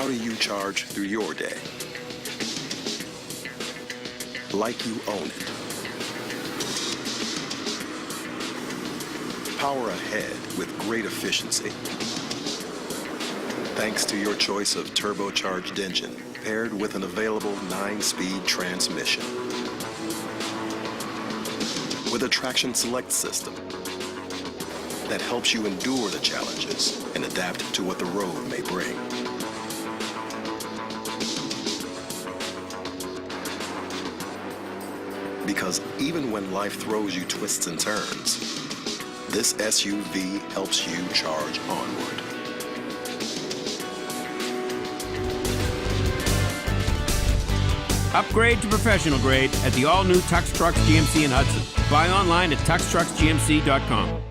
How do you charge through your day? Like you own it. Power ahead with great efficiency. Thanks to your choice of turbocharged engine paired with an available 9-speed transmission. With a traction select system that helps you endure the challenges and adapt to what the road may bring. Because even when life throws you twists and turns, this SUV helps you charge onward. Upgrade to professional grade at the all-new Tux Trucks GMC in Hudson. Buy online at TucksGMC.com.